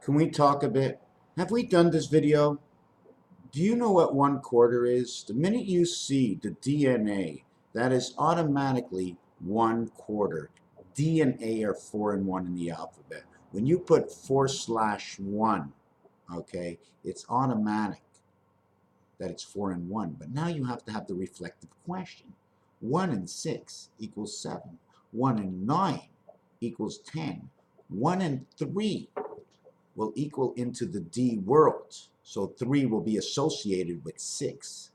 Can we talk a bit? Have we done this video? Do you know what 1/4 is? The minute you see the DNA, that is automatically 1/4. D and A are 4 and 1 in the alphabet. When you put 4/1, okay, it's automatic that it's 4 and 1. But now you have to have the reflective question. 1 and 6 equals 7. 1 and 9 equals 10. 1 and 3 will equal into the D world. So 3 will be associated with 6.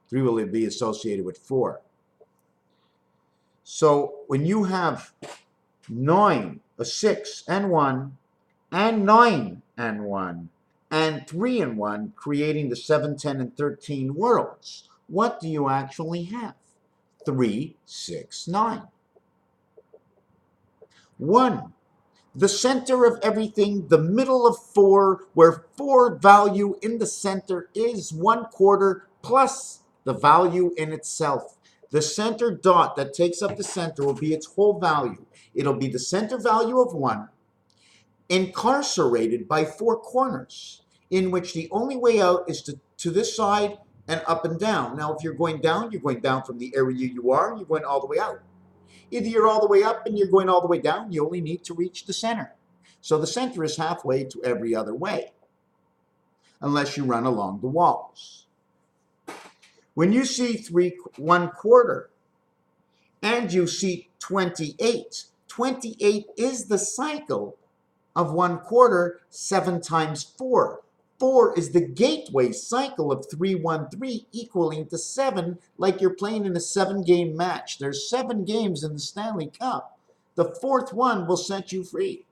3 will be associated with 4. So when you have 9, 6 and 1, and 9 and 1, and 3 and 1, creating the 7, 10, and 13 worlds, what do you actually have? 3, 6, 9. 1. The center of everything, the middle of 4, where 4 value in the center is 1/4 plus the value in itself. The center dot that takes up the center will be its whole value. It'll be the center value of 1 incarcerated by 4 corners, in which the only way out is to this side and up and down. Now, if you're going down from the area you are, you're going all the way out. Either you're all the way up and you're going all the way down, you only need to reach the center. So the center is halfway to every other way, unless you run along the walls. When you see 1/4 and you see 28, 28 is the cycle of 1/4, 7 times 4. 4 is the gateway cycle of 3-1-3, equaling to 7, like you're playing in a 7-game match. There's 7 games in the Stanley Cup. The 4th one will set you free.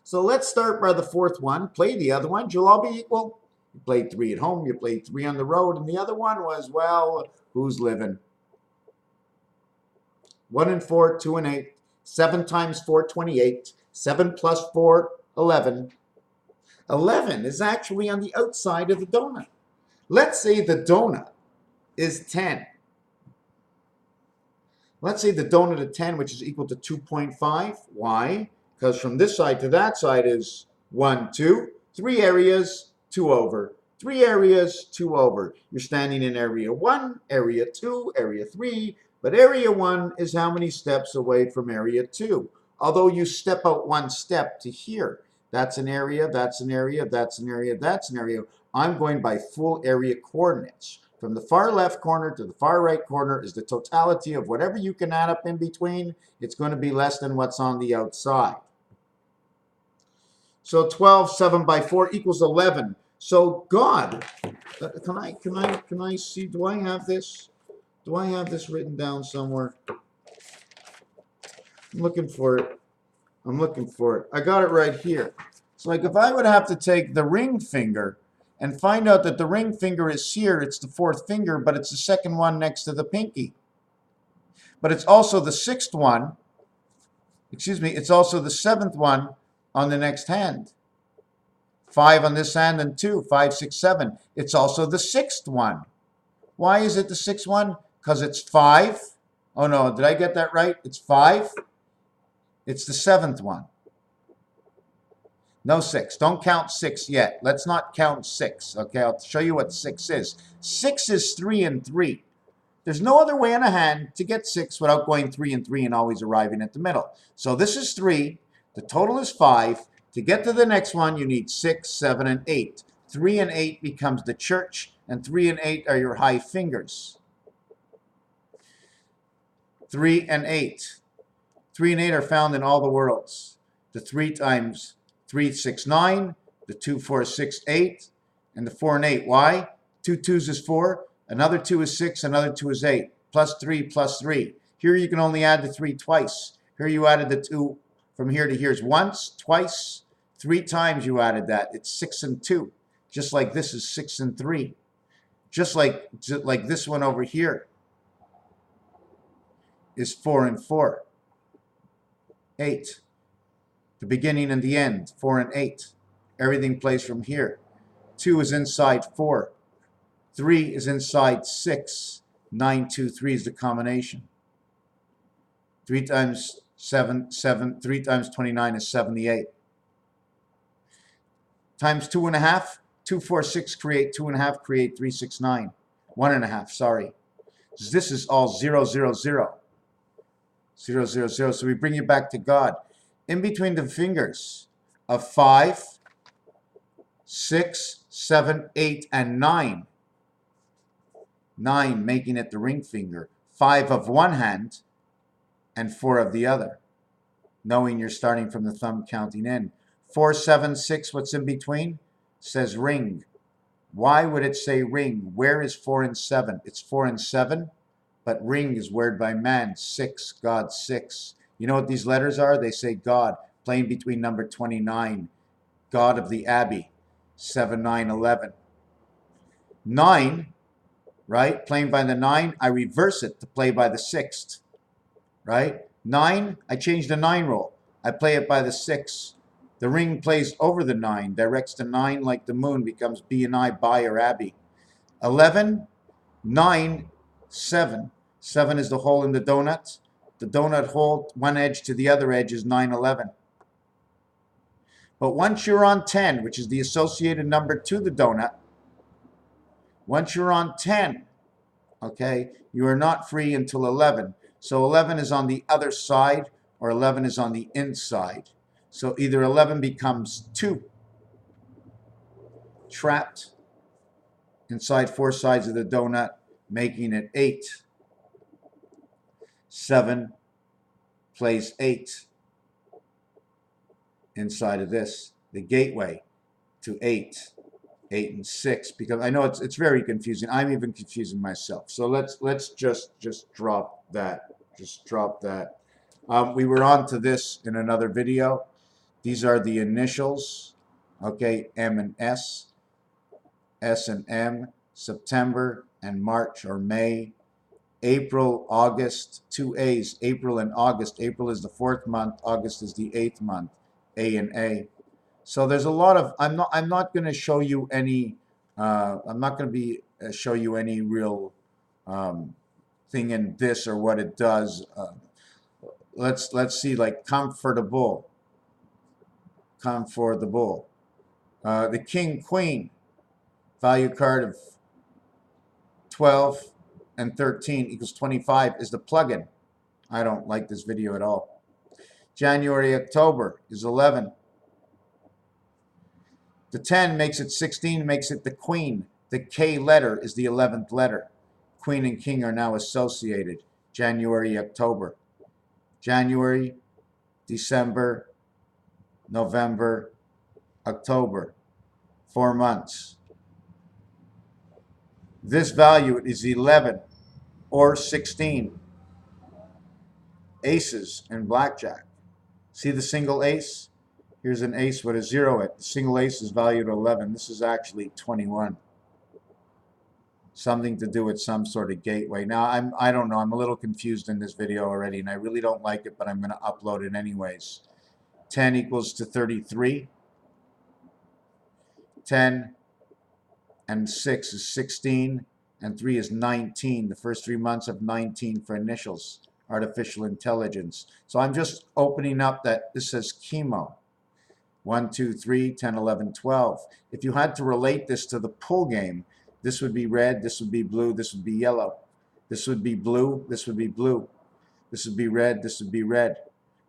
So let's start by the 4th one. Play the other ones. You'll all be equal. You played 3 at home. You played 3 on the road. And the other one was, well, who's living? 1 and 4, 2 and 8. 7 times 4, 28. 7 plus 4, 11. 11 is actually on the outside of the donut. Let's say the donut is 10. Let's say the donut of 10, which is equal to 2.5. Why? Because from this side to that side is 1, 2. 3 areas, 2 over. 3 areas, 2 over. You're standing in area 1, area 2, area 3. But area 1 is how many steps away from area 2. Although you step out 1 step to here. That's an area, that's an area, that's an area, that's an area. I'm going by full area coordinates. From the far left corner to the far right corner is the totality of whatever you can add up in between. It's going to be less than what's on the outside. So 12, 7 by 4 equals 11. So God, can I see, do I have this? Do I have this written down somewhere? I'm looking for it. I'm looking for it. I got it right here. So like if I would have to take the ring finger and find out that the ring finger is here, it's the 4th finger, but it's the 2nd one next to the pinky. But it's also the 6th one. Excuse me, it's also the 7th one on the next hand. 5 on this hand and 2, 5, 6, 7. It's also the 6th one. Why is it the 6th one? Because it's 5. Oh no, did I get that right? It's 5. It's the 7th one. No 6. Don't count 6 yet. Let's not count 6. Okay, I'll show you what 6 is. 6 is 3 and 3. There's no other way in a hand to get 6 without going 3 and 3 and always arriving at the middle. So this is 3. The total is 5. To get to the next one, you need 6, 7, and 8. 3 and 8 becomes the church, and 3 and 8 are your high fingers. 3 and 8. 3 and 8 are found in all the worlds. The 3 times 3, 6, 9. The 2, 4, 6, 8. And the 4 and 8. Why? 2 2s is 4. Another 2 is 6. Another 2 is 8. Plus 3, plus 3. Here you can only add the 3 twice. Here you added the 2 from here to here's once, twice. 3 times you added that. It's 6 and 2. Just like this is 6 and 3. Just like this one over here is 4 and 4. 8. The beginning and the end, 4 and 8. Everything plays from here. 2 is inside 4. 3 is inside 6. 9, 2, 3 is the combination. 3 times 7, 3 times 29 is 78. times 2.5. 2, 4, 6 create 2.5, create 3, 6, 9. 1.5, sorry. This is all 0, 0, 0. 0, 0, 0. So we bring you back to God. In between the fingers of 5, 6, 7, 8, and 9. 9 making it the ring finger. 5 of one hand and 4 of the other. Knowing you're starting from the thumb counting in. 4, 7, 6, what's in between? Says ring. Why would it say ring? Where is 4 and 7? It's 4 and 7, but ring is word by man. 6, God 6. You know what these letters are? They say God, playing between number 29, God of the Abbey, 7, 9, 11. 9, right? Playing by the 9, I reverse it to play by the 6th, right? 9, I change the 9 roll. I play it by the 6. The ring plays over the 9, directs the 9 like the moon, becomes B and I, by or Abbey. 11, 9, 7. 7 is the hole in the donut. The donut hole, one edge to the other edge, is 9, 11. But once you're on 10, which is the associated number to the donut, once you're on 10, okay, you are not free until 11. So 11 is on the other side or 11 is on the inside. So either 11 becomes 2, trapped inside 4 sides of the donut, making it 8. 7 plays 8 inside of this, the gateway to 8. 8 and 6, because I know it's very confusing. I'm even confusing myself. So let's just drop that. Just drop that. We were on to this in another video. These are the initials. Okay, M and S, S and M, September and March or May, April, August, 2 A's, April and August. April is the 4th month, August is the 8th month, A and A. So there's a lot of, I'm not going to show you any, I'm not going to be show you any real thing in this or what it does. Let's see, like comfortable. The king, queen, value card of 12 and 13 equals 25 is the plugin. I don't like this video at all. January, October is 11. The 10 makes it 16, makes it the queen. The K letter is the 11th letter. Queen and king are now associated. January, October. January, December, November, October. 4 months. This value is 11 or 16. Aces in blackjack. See the single ace? Here's an ace with a 0 at. The single ace is valued at 11. This is actually 21. Something to do with some sort of gateway. Now, I don't know. I'm a little confused in this video already, and I really don't like it, but I'm going to upload it anyways. 10 equals to 33. 10 and 6 is 16, and 3 is 19. The first 3 months of 19 for initials. Artificial intelligence. So I'm just opening up that this says chemo. 1, 2, 3, 10, 11, 12. If you had to relate this to the pool game, this would be red, this would be blue, this would be yellow. This would be blue, this would be blue. This would be red, this would be red.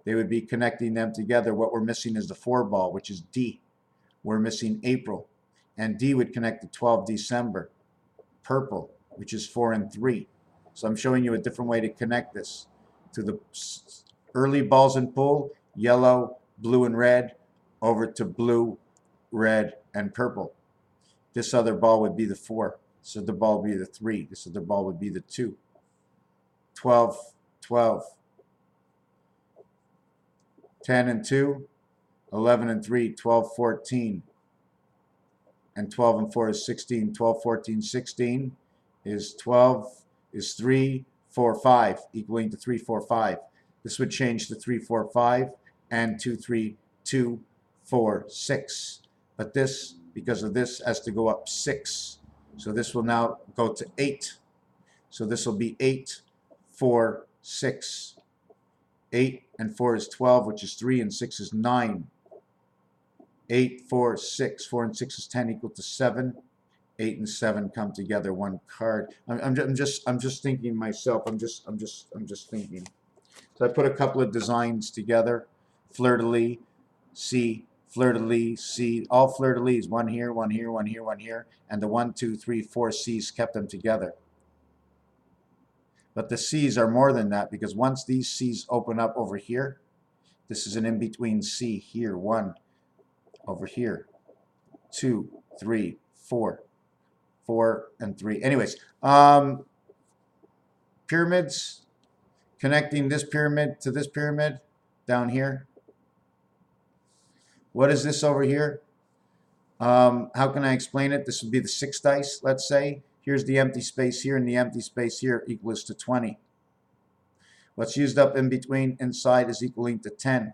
They would be connecting them together. What we're missing is the 4 ball, which is D. We're missing April. And D would connect to 12 December. Purple, which is 4 and 3. So I'm showing you a different way to connect this. To the early balls in pool, yellow, blue, and red, over to blue, red, and purple. This other ball would be the 4. This other ball would be the 3. This other ball would be the 2. 12, 12. 10 and 2, 11 and 3, 12, 14. And 12 and 4 is 16. 12, 14, 16 is 12, is 3, 4, 5, equaling to 3, 4, 5. This would change to 3, 4, 5 and 2, 3, 2, 4, 6. But this, because of this, has to go up 6. So this will now go to 8. So this will be 8, 4, 6. 8 and 4 is 12, which is 3, and 6 is 9. 8, 4, 6. 4 and 6 is 10 equal to 7. 8 and 7 come together, one card. I'm just thinking myself. I'm just thinking. So I put a couple of designs together. Fleur-de-lis, C, fleur-de-lis, C, all fleur-de-lis. One here, one here, one here, one here, and the 1, 2, 3, 4 C's kept them together. But the C's are more than that, because once these C's open up over here, this is an in-between C here, 1 over here, 2, 3, 4, 4 and 3. Anyways, pyramids, connecting this pyramid to this pyramid down here. What is this over here? How can I explain it? This would be the 6 dice, let's say. Here's the empty space here, and the empty space here equals to 20. What's used up in between inside is equaling to 10.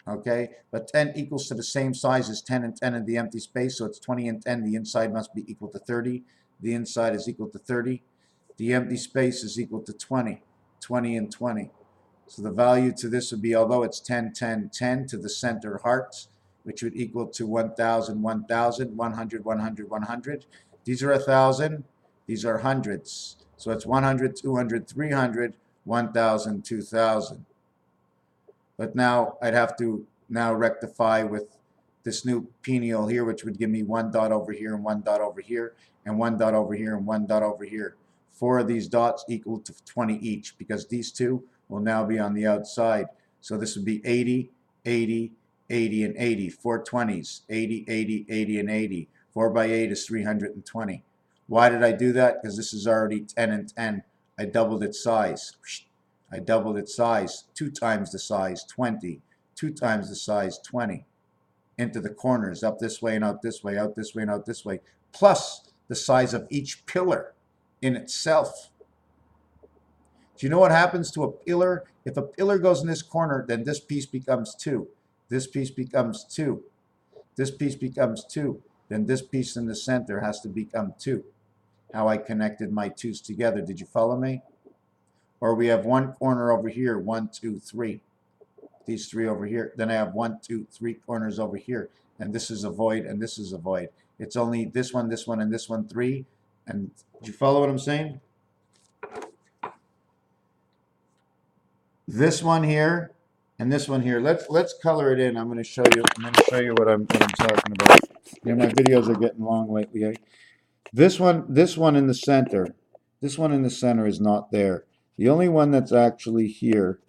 Okay, but 10 equals to the same size as 10 and 10 in the empty space, so it's 20 and 10. The inside must be equal to 30. The inside is equal to 30. The empty space is equal to 20. 20 and 20. So the value to this would be, although it's 10, 10, 10 to the center hearts, which would equal to 1,000, 1,000, 100, 100, 100. These are 1,000. These are hundreds. So it's 100, 200, 300, 1,000, 2,000. But now I'd have to now rectify with this new penial here, which would give me 1 dot over here and 1 dot over here and 1 dot over here and 1 dot over here. 4 of these dots equal to 20 each, because these two will now be on the outside. So this would be 80, 80, 80, and 80. 4 20s, 80, 80, 80, and 80. 4 by 8 is 320. Why did I do that? Because this is already 10 and 10. I doubled its size. I doubled its size. 2 times the size, 20. 2 times the size, 20. Into the corners, up this way and out this way, out this way and out this way. Plus the size of each pillar in itself. Do you know what happens to a pillar? If a pillar goes in this corner, then this piece becomes 2. This piece becomes 2. This piece becomes 2. Then this piece in the center has to become 2. How I connected my 2's together. Did you follow me? Or we have one corner over here, 1, 2, 3. These 3 over here. Then I have 1, 2, 3 corners over here. And this is a void, and this is a void. It's only this one, and this one, 3. And do you follow what I'm saying? This one here and this one here. Let's color it in. I'm going to show you. I'm going to show you what I'm talking about. Yeah, my videos are getting long lately. Eh? This one in the center. This one in the center is not there. The only one that's actually here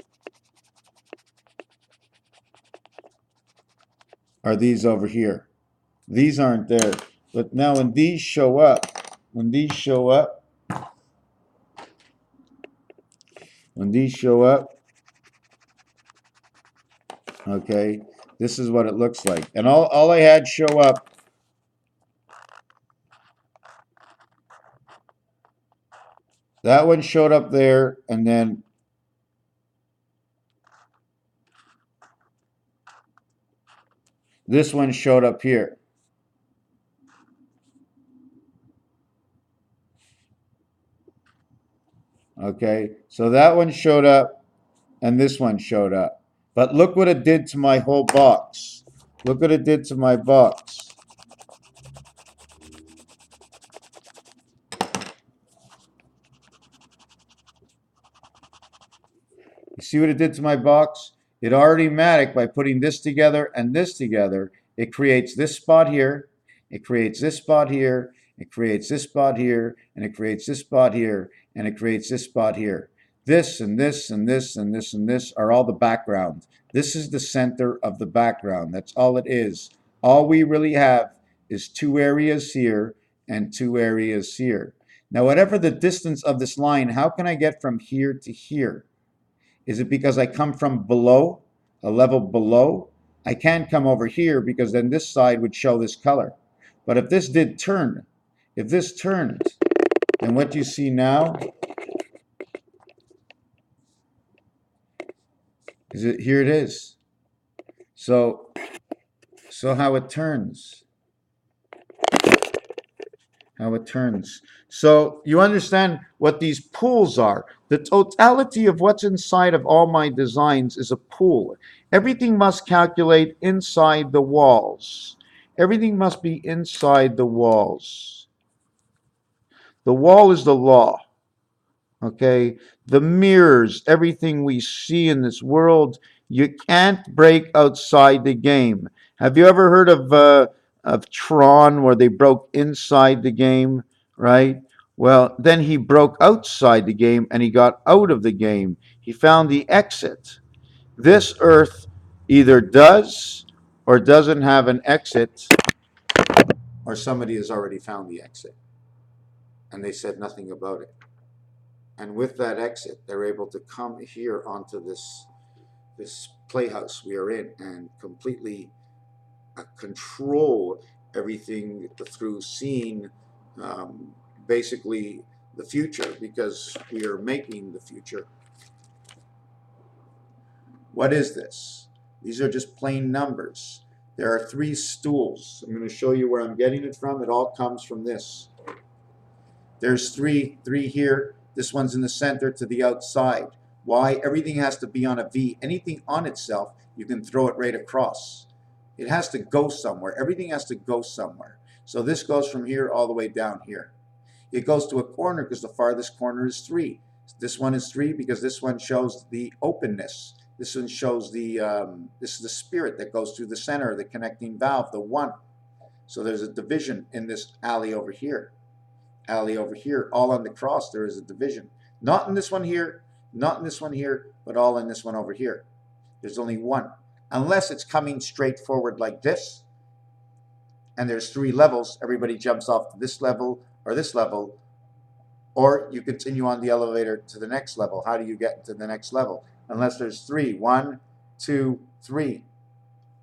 are these over here. These aren't there. But now when these show up, okay, this is what it looks like. And all I had show up, that one showed up there, and then this one showed up here. Okay, so that one showed up, and this one showed up. But look what it did to my whole box. Look what it did to my box. You see what it did to my box? It automatic, by putting this together and this together, it creates this spot here, it creates this spot here, it creates this spot here, and it creates this spot here, and it creates this spot here. This and this and this and this and this are all the background. This is the center of the background. That's all it is. All we really have is 2 areas here and 2 areas here. Now, whatever the distance of this line, how can I get from here to here? Is it because I come from below, a level below? I can't come over here because then this side would show this color. But if this did turn, if this turned, then what you see now is it, here it is. So how it turns. how it turns. So you understand what these pools are. The totality of what's inside of all my designs is a pool. Everything must calculate inside the walls. Everything must be inside the walls. The wall is the law. Okay, the mirrors, everything we see in this world, you can't break outside the game. Have you ever heard of Tron, where they broke inside the game, right? Well, then he broke outside the game and he got out of the game. He found the exit. This Earth either does or doesn't have an exit, or somebody has already found the exit and they said nothing about it. And with that exit, they're able to come here onto this playhouse we are in and completely control everything through seeing um, basically the future, because we are making the future. What is this? These are just plain numbers. There are 3 stools. I'm going to show you where I'm getting it from. It all comes from this. There's three here. This one's in the center to the outside. Why? Everything has to be on a V. Anything on itself, you can throw it right across. It has to go somewhere. Everything has to go somewhere. So this goes from here all the way down here. It goes to a corner because the farthest corner is 3. This one is 3 because this one shows the openness. This one shows the, this is the spirit that goes through the center, the connecting valve, the 1. So there's a division in this alley over here. Alley over here, all on the cross there is a division. Not in this one here, not in this one here, but all in this one over here. There's only 1. Unless it's coming straight forward like this, and there's 3 levels, everybody jumps off to this level, or you continue on the elevator to the next level. How do you get to the next level? Unless there's 3, 1, 2, 3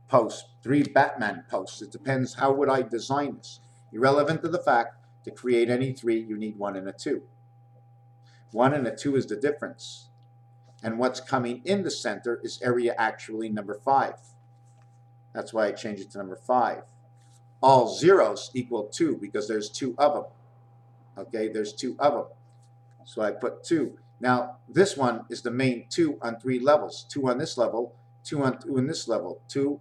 posts, 3 Batman posts. It depends, how would I design this? Irrelevant to the fact, to create any 3, you need 1 and a 2. 1 and a 2 is the difference. And what's coming in the center is area actually number 5. That's why I changed it to number 5. All zeros equal 2 because there's 2 of them. Okay, there's 2 of them. So I put 2. Now, this one is the main 2 on 3 levels. 2 on this level, 2 on 2 in this level. 2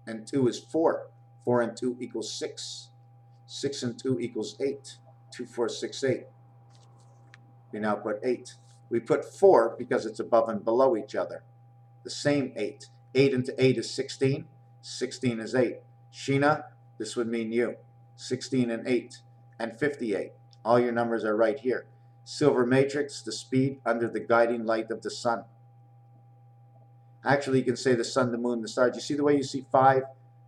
and 2 is 4. 4 and 2 equals 6. 6 and 2 equals 8. 2, 4, 6, 8. We now put 8. We put 4 because it's above and below each other. The same 8. 8 into 8 is 16. 16 is 8. Sheena, this would mean you. 16 and 8 and 58. All your numbers are right here. Silver matrix, the speed under the guiding light of the sun. Actually, you can say the sun, the moon, the stars. You see the way you see 5,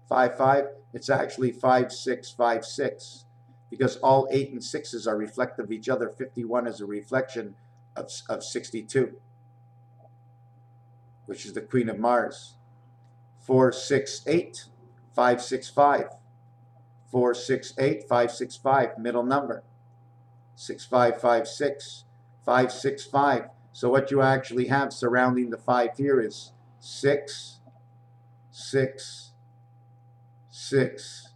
5, 5? It's actually 5, 6, 5, 6. Because all 8 and 6s are reflective of each other. 51 is a reflection of 62, which is the Queen of Mars. 4, 6, 8, 5, 6, 5. 4, 6, 8, 5, 6, 5, middle number. 6, 5, 5, 6, 5, 6, 5. So what you actually have surrounding the 5 here is 6, 6, 6,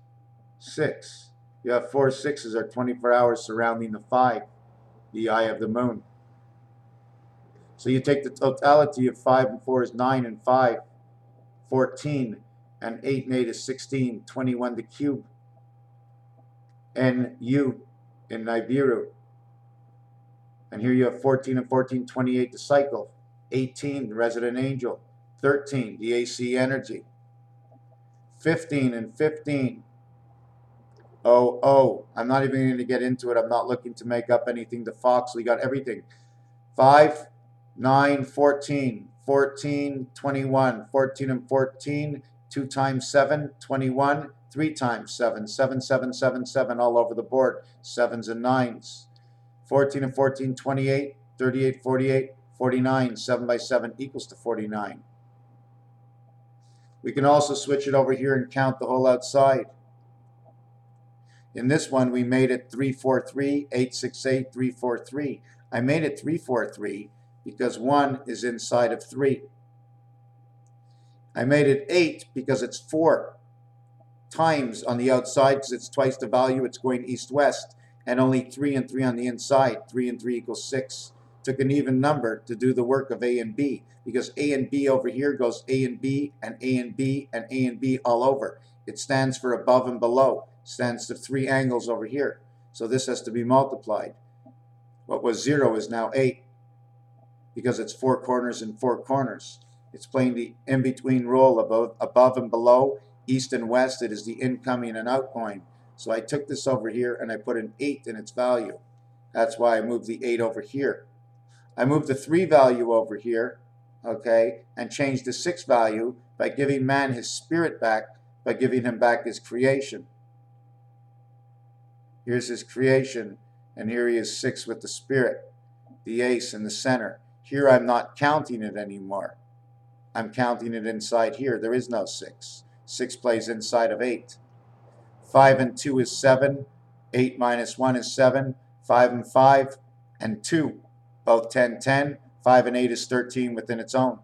6. You have 4 6s or 24 hours surrounding the 5, the eye of the moon. So you take the totality of 5 and 4 is 9 and 5, 14, and 8 and 8 is 16, 21 the cube, and U in Nibiru. And here you have 14 and 14, 28 the cycle, 18 the resident angel, 13 the AC energy, 15 and 15. I'm not even going to get into it. I'm not looking to make up anything. The Fox, we got everything. 5, 9, 14, 14, 21, 14 and 14, 2 times 7, 21, 3 times 7, 7, 7, 7, 7 all over the board, 7s and 9s. 14 and 14, 28, 38, 48, 49, 7 by 7 equals to 49. We can also switch it over here and count the whole outside. In this one, we made it 343, 868, 343. I made it 343 because 1 is inside of 3. I made it 8 because it's 4 times on the outside because it's twice the value. It's going east-west. and only 3 and 3 on the inside. 3 and 3 equals 6. Took an even number to do the work of A and B, because A and B over here goes A and B and A and B and A and B all over. It stands for above and below. Stands for 3 angles over here. So this has to be multiplied. What was 0 is now 8, because it's 4 corners and 4 corners. It's playing the in-between role above and below, east and west. It is the incoming and outgoing. So I took this over here and I put an 8 in its value. That's why I moved the 8 over here. I moved the 3 value over here, okay, and changed the 6 value by giving man his spirit back, by giving him back his creation. Here's his creation, and here he is 6 with the spirit, the ace in the center. Here I'm not counting it anymore. I'm counting it inside here. There is no 6. 6 plays inside of 8. 5 and 2 is 7. 8 minus 1 is 7. 5 and 5 and 2. Both 10, 10. 5 and 8 is 13 within its own.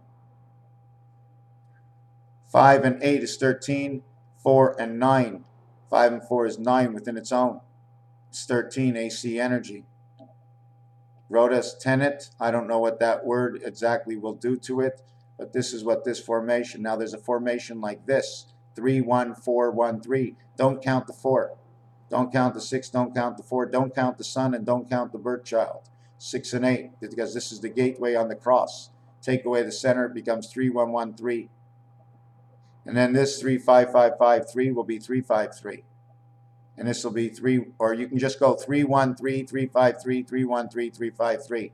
5 and 8 is 13. 4 and 9. 5 and 4 is 9 within its own. It's 13 AC energy. Rhoda's tenet, I don't know what that word exactly will do to it, but this is what this formation. Now there's a formation like this. 3, 1, 4, 1, 3. Don't count the 4. Don't count the 6. Don't count the 4. Don't count the sun, and don't count the birth child. 6 and 8, because this is the gateway on the cross. Take away the center, it becomes 3, 1, 1, 3. And then this 3, 5, 5, 5, 3 will be 3, 5, 3. And this will be 3, or you can just go 3, 1, 3, 3, 5, 3, 3, 1, 3, 3, 5, 3.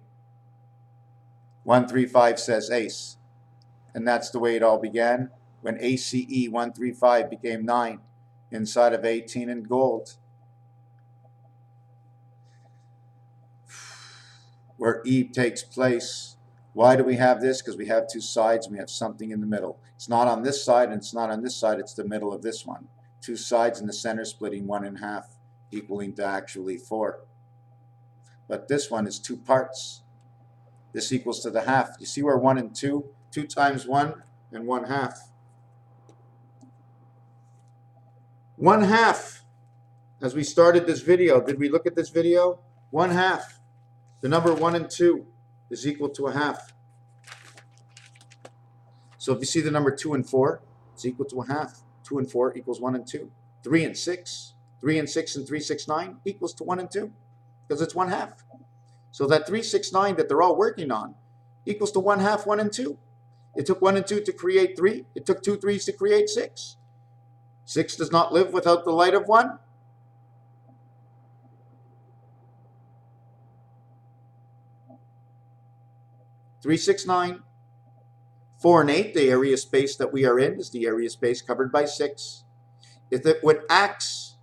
1, 3, 5 says ace. And that's the way it all began, when ACE 135 became 9 inside of 18 in gold, where E takes place. Why do we have this? Because we have 2 sides and we have something in the middle. It's not on this side and it's not on this side, it's the middle of this one. 2 sides in the center splitting 1 in half, equaling to actually 4. But this one is 2 parts. This equals to the half. You see where 1 and 2? 2 times 1 and 1 half. 1 half. As we started this video, did we look at this video? 1 half. The number 1 and 2 is equal to a half. So if you see the number 2 and 4, it's equal to a half. 2 and 4 equals 1 and 2. 3 and 6. 3 and 6 and 3, 6, 9 equals to 1 and 2, because it's 1 half. So that 3, 6, 9 that they're all working on equals to 1 half, 1 and 2. It took 1 and 2 to create 3. It took 2 3s to create 6. 6 does not live without the light of 1. Three, 6, 9. 4 and 8, the area space that we are in is the area space covered by 6. If it would axe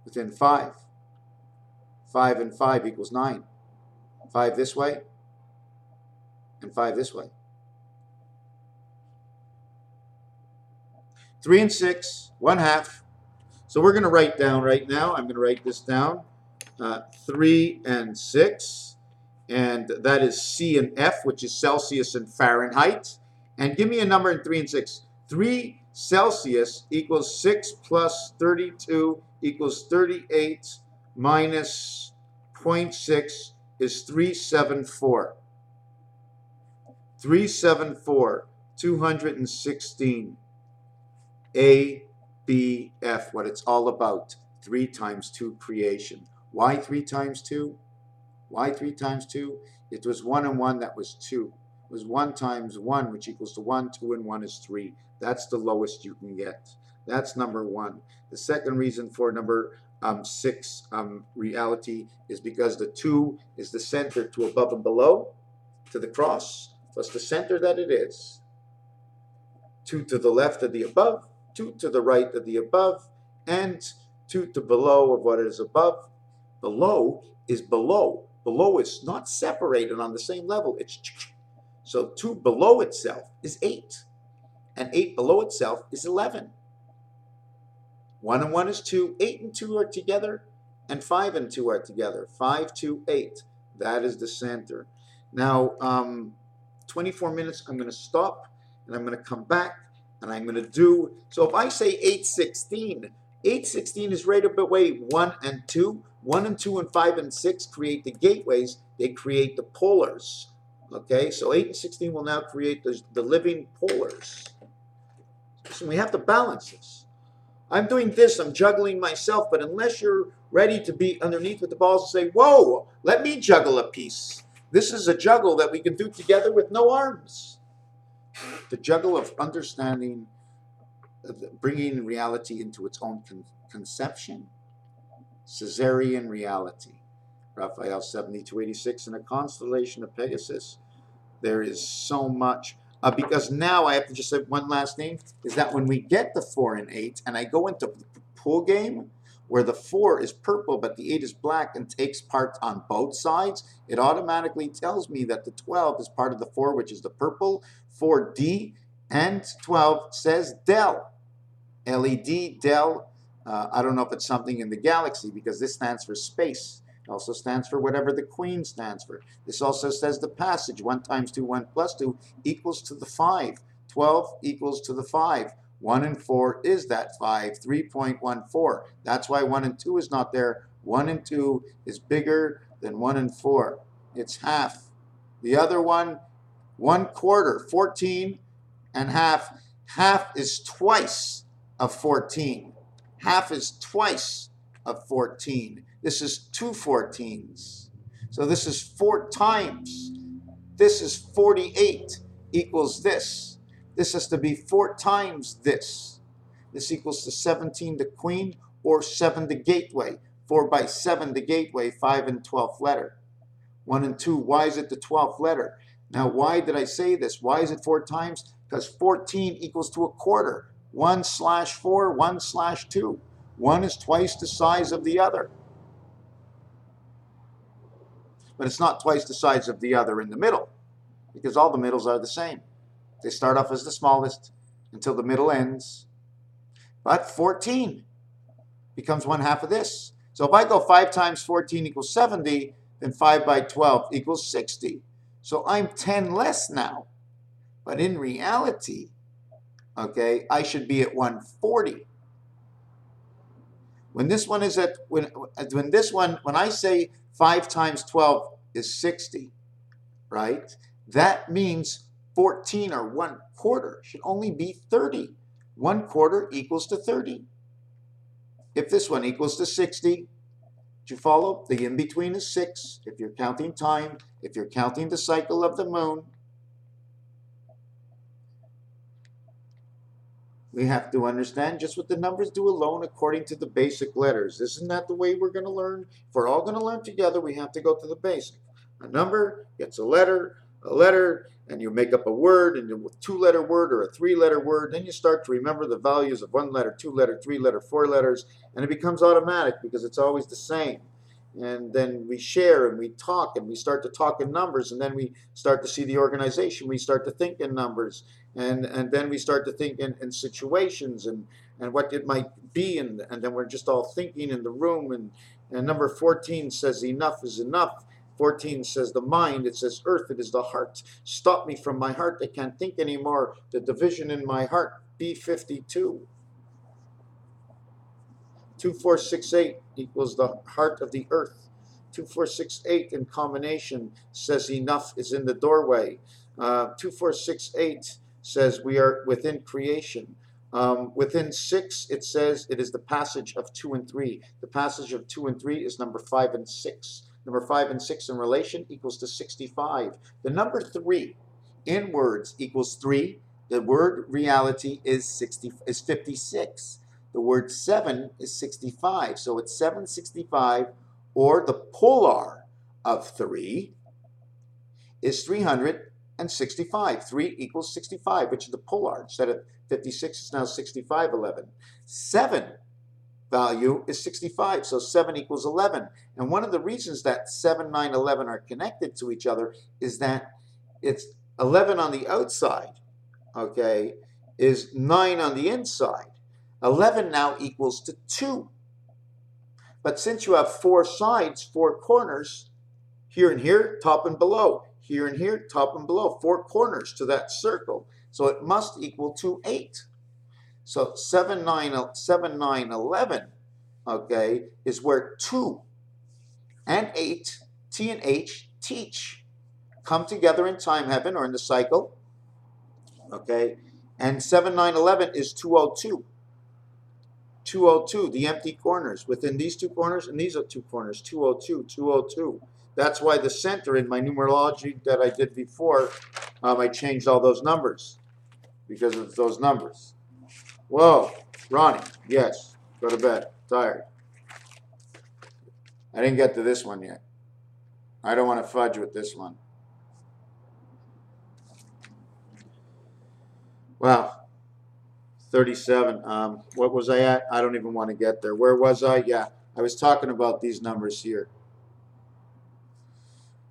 within 5, 5 and 5 equals 9. 5 this way and 5 this way. 3 and 6, 1 half. So we're going to write down right now, I'm going to write this down, 3 and 6. And that is C and F, which is Celsius and Fahrenheit. And give me a number in 3 and 6. 3 Celsius equals 6 plus 32 equals 38 minus 0.6 is 374. 374, 216. A, B, F, what it's all about. 3 times 2 creation. Why 3 times 2? Why 3 times 2? It was 1 and 1, that was 2. It was 1 times 1, which equals to 1. 2 and 1 is 3. That's the lowest you can get. That's number 1. The second reason for number 6 reality is because the 2 is the center to above and below, to the cross, plus the center that it is. 2 to the left of the above, 2 to the right of the above, and 2 to below of what is above. Below is below. Below is not separated on the same level. It's so 2 below itself is 8, and 8 below itself is 11. 1 and 1 is 2. 8 and 2 are together, and 5 and 2 are together. 5, 2, 8. That is the center. Now, 24 minutes. I'm going to stop, and I'm going to come back, and I'm going to do. So if I say 816, 816 is right away 1 and 2. 1 and 2 and 5 and 6 create the gateways. They create the polars. Okay, so 8 and 16 will now create the living polars. So we have to balance this. I'm doing this, I'm juggling myself, but unless you're ready to be underneath with the balls and say, whoa, let me juggle a piece. This is a juggle that we can do together with no arms. The juggle of understanding, bringing reality into its own conception. Caesarean reality. Raphael 7286 in a constellation of Pegasus. There is so much. Because now I have to just say one last thing, is that when we get the 4 and 8, and I go into the pool game, where the 4 is purple, but the 8 is black and takes part on both sides, it automatically tells me that the 12 is part of the 4, which is the purple. 4D and 12 says del. LED, del. I don't know if it's something in the galaxy, because this stands for space. It also stands for whatever the queen stands for. This also says the passage. 1 times 2, 1 plus 2 equals to the 5. 12 equals to the 5. 1 and 4 is that 5. 3.14. That's why 1 and 2 is not there. 1 and 2 is bigger than 1 and 4. It's half. The other one, 1/4. 14 and half. Half is twice of 14. Half is twice of 14. This is 2 14s. So this is 4 times. This is 48 equals this. This has to be 4 times this. This equals to 17 the queen, or 7 the gateway. 4 by 7 the gateway, 5 and 12th letter. 1 and 2, why is it the 12th letter? Now why did I say this? Why is it 4 times? Because 14 equals to 1/4. 1/4, 1/2. 1 is twice the size of the other. But it's not twice the size of the other in the middle, because all the middles are the same. They start off as the smallest until the middle ends. But 14 becomes 1/2 of this. So if I go 5 times 14 equals 70, then 5 by 12 equals 60. So I'm 10 less now. But in reality, okay, I should be at 140. When this one is at, when I say 5 times 12 is 60, right? That means 14, or 1/4, should only be 30. 1/4 equals to 30. If this one equals to 60, do you follow? The in-between is 6. If you're counting time, if you're counting the cycle of the moon, we have to understand just what the numbers do alone according to the basic letters. Isn't that the way we're going to learn? If we're all going to learn together, we have to go to the basic. A number gets a letter, and you make up a word, and a 2-letter word or a 3-letter word. Then you start to remember the values of 1 letter, 2 letter, 3 letter, 4 letters, and it becomes automatic because it's always the same. And then we share and we talk, and we start to talk in numbers, and then we start to see the organization. We start to think in numbers, and then we start to think in situations and what it might be, and then we're just all thinking in the room. And number 14 says enough is enough. 14 says the mind, it says earth, it is the heart. Stop me from my heart, I can't think anymore. The division in my heart, B52. 2468 equals the heart of the earth. 2468 in combination says enough is in the doorway. 2468 says we are within creation. Within 6, it says it is the passage of 2 and 3. The passage of 2 and 3 is number 5 and 6. Number 5 and 6 in relation equals to 65. The number 3 in words equals 3. The word reality is 56. The word 7 is 65. So it's 765, or the polar of 3 is 365. 3 equals 65, which is the polar. Instead of 56, it's now 6511. 7 value is 65, so 7 equals 11. And one of the reasons that 7, 9, 11 are connected to each other is that it's 11 on the outside, okay, is 9 on the inside. 11 now equals to 2. But since you have 4 sides, 4 corners, here and here, top and below, here and here, top and below, 4 corners to that circle, so it must equal to 8. So 7, 9, 7, 9, 11, okay, is where 2 and 8, T and H, teach, come together in time heaven or in the cycle, okay? And 7, 9, 11 is 202. 202, the empty corners. Within these two corners and these are two corners, 202, 202. That's why the center in my numerology that I did before, I changed all those numbers because of those numbers. Whoa, Ronnie, yes, go to bed, tired. I didn't get to this one yet. I don't want to fudge with this one. Wow, 37. What was I at? I don't even want to get there. Where was I? Yeah, I was talking about these numbers here.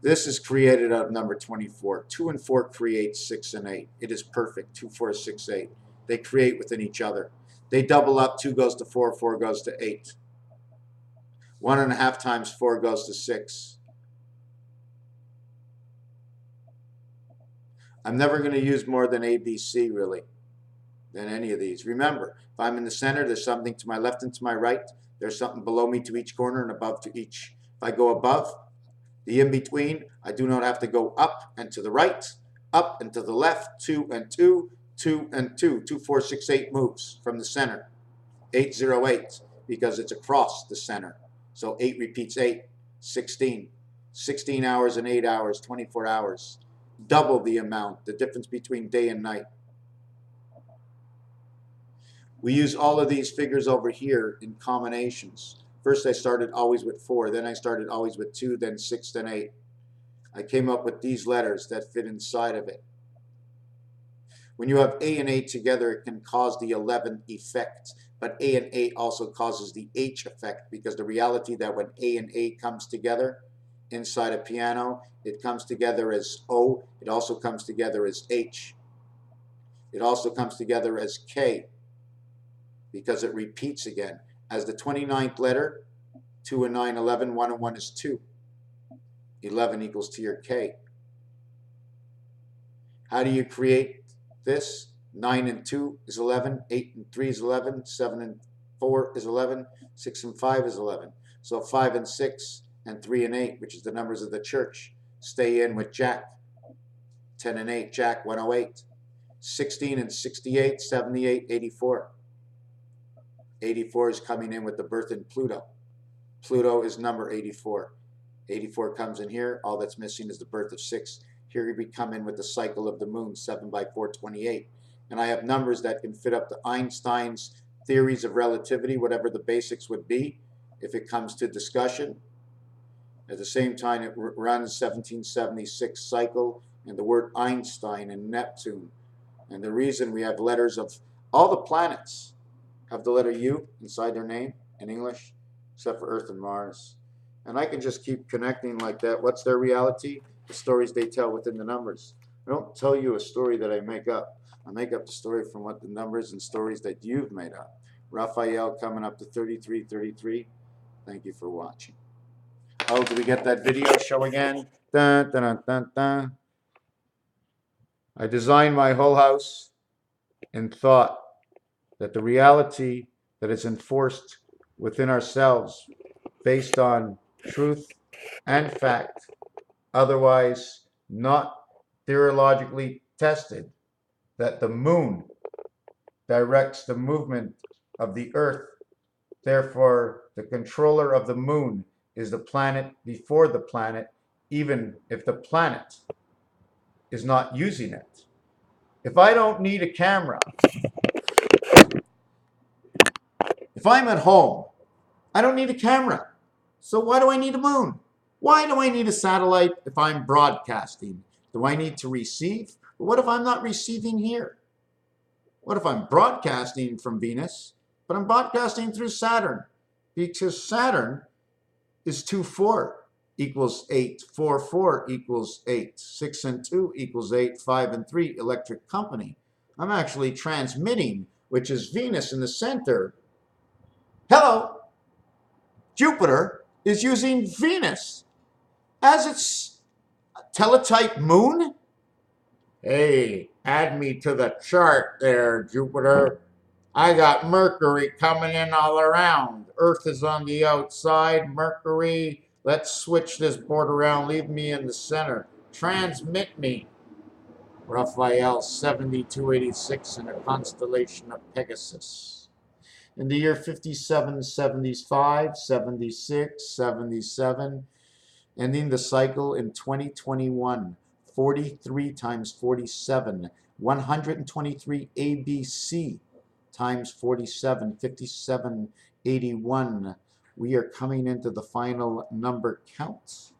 This is created out of number 24. 2 and 4 create 6 and 8. It is perfect. 2, 4, 6, 8. They create within each other. They double up. 2 goes to 4, 4 goes to 8. 1.5 times 4 goes to 6. I'm never going to use more than A, B, C, really, than any of these. Remember, if I'm in the center, there's something to my left and to my right. There's something below me to each corner and above to each. If I go above, the in-between, I do not have to go up and to the right, up and to the left, 2 and 2, 2 and 2. 2, 4, 6, 8 moves from the center. 8, 0, 8, because it's across the center. So 8 repeats 8, 16. 16 hours and 8 hours, 24 hours. Double the amount, the difference between day and night. We use all of these figures over here in combinations. First I started always with 4, then I started always with 2, then 6, then 8. I came up with these letters that fit inside of it. When you have A and 8 together, it can cause the 11 effect. But A and 8 also causes the H effect, because the reality that when A and 8 comes together inside a piano, it comes together as O. It also comes together as H. It also comes together as K, because it repeats again. As the 29th letter, 2 and 9, 11, 1 and 1 is 2. 11 equals to your K. How do you create this? 9 and 2 is 11, 8 and 3 is 11, 7 and 4 is 11, 6 and 5 is 11. So 5 and 6 and 3 and 8, which is the numbers of the church, stay in with Jack. 10 and 8, Jack, 108. 16 and 68, 78, 84. 84 is coming in with the birth in Pluto. Pluto is number 84. 84 comes in here. All that's missing is the birth of 6. Here we come in with the cycle of the moon, 7 by 4, 28. And I have numbers that can fit up to Einstein's theories of relativity, whatever the basics would be, if it comes to discussion. At the same time, it runs 1776 cycle, and the word Einstein and Neptune. And the reason we have letters of all the planets have the letter U inside their name in English, except for Earth and Mars. And I can just keep connecting like that. What's their reality? The stories they tell within the numbers. I don't tell you a story that I make up. I make up the story from what the numbers and stories that you've made up. Raphael coming up to 3333. Thank you for watching. Oh, did we get that video show again? Dun, dun, dun, dun, dun. I designed my whole house in thought that the reality that is enforced within ourselves based on truth and fact, otherwise not theologically tested, that the moon directs the movement of the earth. Therefore, the controller of the moon is the planet before the planet, even if the planet is not using it. If I don't need a camera, if I'm at home, I don't need a camera. So why do I need a moon? Why do I need a satellite if I'm broadcasting? Do I need to receive? But what if I'm not receiving here? What if I'm broadcasting from Venus, but I'm broadcasting through Saturn? Because Saturn is 2, 4 equals 8, 4, 4 equals 8, 6 and 2 equals 8, 5 and 3 electric company. I'm actually transmitting, which is Venus in the center. Hello, Jupiter is using Venus as its teletype moon. Hey, add me to the chart there, Jupiter. I got Mercury coming in all around. Earth is on the outside. Mercury, let's switch this board around. Leave me in the center. Transmit me. Raphael 7286 in a constellation of Pegasus. In the year 57, 75, 76, 77, ending the cycle in 2021, 43 times 47, 123 ABC times 47, 5781. We are coming into the final number count.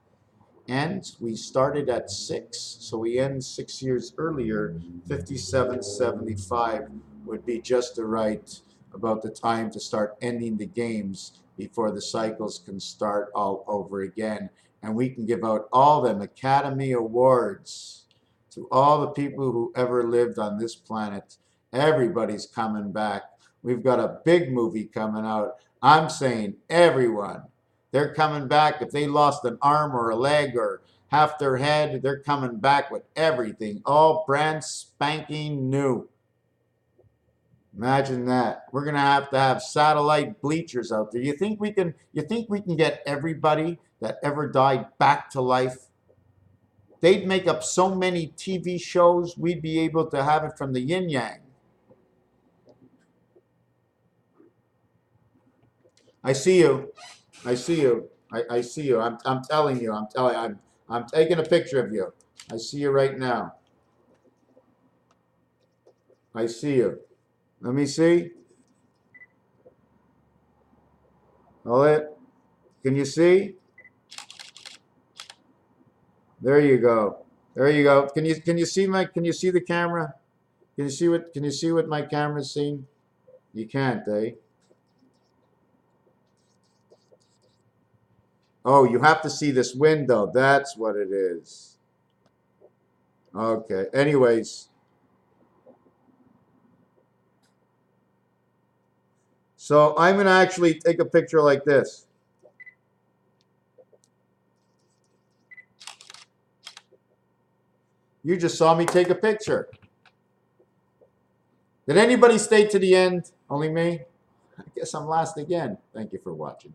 And we started at 6, so we end 6 years earlier. 5775 would be just the right about the time to start ending the games before the cycles can start all over again. And we can give out all them Academy Awards to all the people who ever lived on this planet. Everybody's coming back. We've got a big movie coming out. I'm saying everyone. They're coming back. If they lost an arm or a leg or half their head, they're coming back with everything. All brand spanking new. Imagine that. We're gonna have to have satellite bleachers out there. You think we can get everybody that ever died back to life? They'd make up so many TV shows, we'd be able to have it from the yin yang. I see you. I see you. I see you. I'm telling you. I'm taking a picture of you. I see you right now. I see you. Let me see. Hold it. Can you see? There you go. There you go. Can you see the camera? Can you see what my camera's seeing? You can't, eh? Oh, you have to see this window. That's what it is. Okay. Anyways. So I'm going to actually take a picture like this. You just saw me take a picture. Did anybody stay to the end? Only me? I guess I'm last again. Thank you for watching.